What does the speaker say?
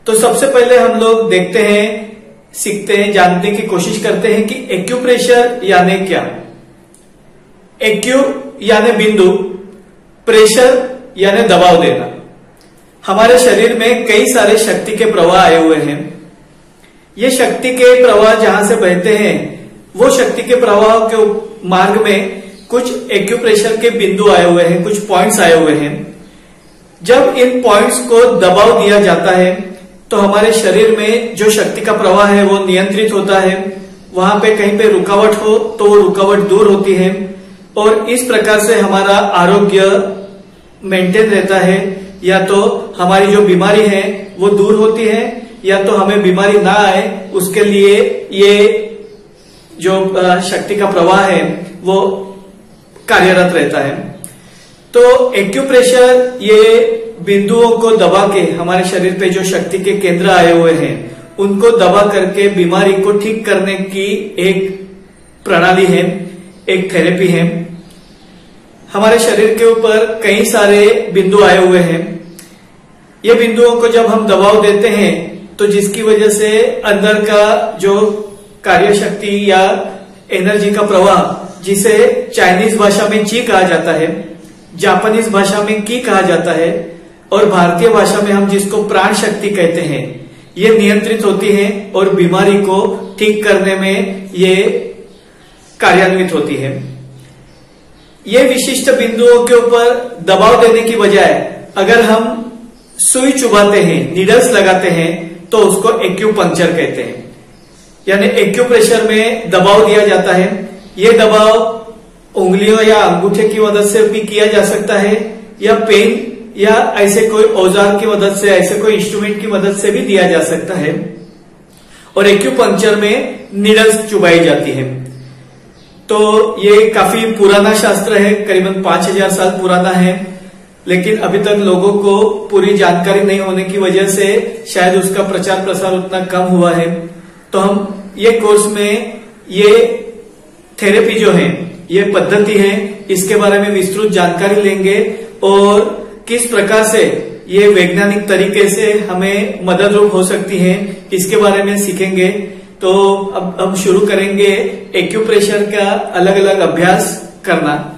तो सबसे पहले हम लोग देखते हैं, सीखते हैं, जानने की कोशिश करते हैं कि एक्यूप्रेशर यानी क्या। एक्यू यानी बिंदु, प्रेशर यानी दबाव देना। हमारे शरीर में कई सारे शक्ति के प्रवाह आए हुए हैं। ये शक्ति के प्रवाह जहां से बहते हैं, वो शक्ति के प्रवाह के मार्ग में कुछ एक्यूप्रेशर के बिंदु आए हुए हैं, कुछ पॉइंट्स आए हुए हैं। जब इन पॉइंट्स को दबाव दिया जाता है तो हमारे शरीर में जो शक्ति का प्रवाह है वो नियंत्रित होता है। वहां पे कहीं पे रुकावट हो तो वो रुकावट दूर होती है और इस प्रकार से हमारा आरोग्य मेंटेन रहता है। या तो हमारी जो बीमारी है वो दूर होती है, या तो हमें बीमारी ना आए उसके लिए ये जो शक्ति का प्रवाह है वो कार्यरत रहता है। तो एक्यूप्रेशर ये बिंदुओं को दबा के हमारे शरीर पे जो शक्ति के केंद्र आए हुए हैं उनको दबा करके बीमारी को ठीक करने की एक प्रणाली है, एक थेरेपी है। हमारे शरीर के ऊपर कई सारे बिंदु आए हुए हैं। ये बिंदुओं को जब हम दबाव देते हैं तो जिसकी वजह से अंदर का जो कार्य शक्ति या एनर्जी का प्रवाह, जिसे चाइनीज भाषा में ची कहा जाता है, जापानीज भाषा में की कहा जाता है और भारतीय भाषा में हम जिसको प्राण शक्ति कहते हैं, ये नियंत्रित होती है और बीमारी को ठीक करने में ये कार्यान्वित होती है। ये विशिष्ट बिंदुओं के ऊपर दबाव देने की बजाय अगर हम सुई चुभाते हैं, नीडल्स लगाते हैं, तो उसको एक्यूपंक्चर कहते हैं। यानी एक्यूप्रेशर में दबाव दिया जाता है। ये दबाव उंगलियों या अंगूठे की मदद से भी किया जा सकता है, या पेन या ऐसे कोई औजार की मदद से, ऐसे कोई इंस्ट्रूमेंट की मदद से भी दिया जा सकता है। और एक्यूपंक्चर में नीडल्स चुभाई जाती है। तो ये काफी पुराना शास्त्र है, करीबन 5000 साल पुराना है, लेकिन अभी तक लोगों को पूरी जानकारी नहीं होने की वजह से शायद उसका प्रचार प्रसार उतना कम हुआ है। तो हम ये कोर्स में ये थेरेपी जो है, ये पद्धति है, इसके बारे में विस्तृत जानकारी लेंगे और किस प्रकार से ये वैज्ञानिक तरीके से हमें मददरूप हो सकती है, इसके बारे में सीखेंगे। तो अब हम शुरू करेंगे एक्यूप्रेशर का अलग अलग अभ्यास करना।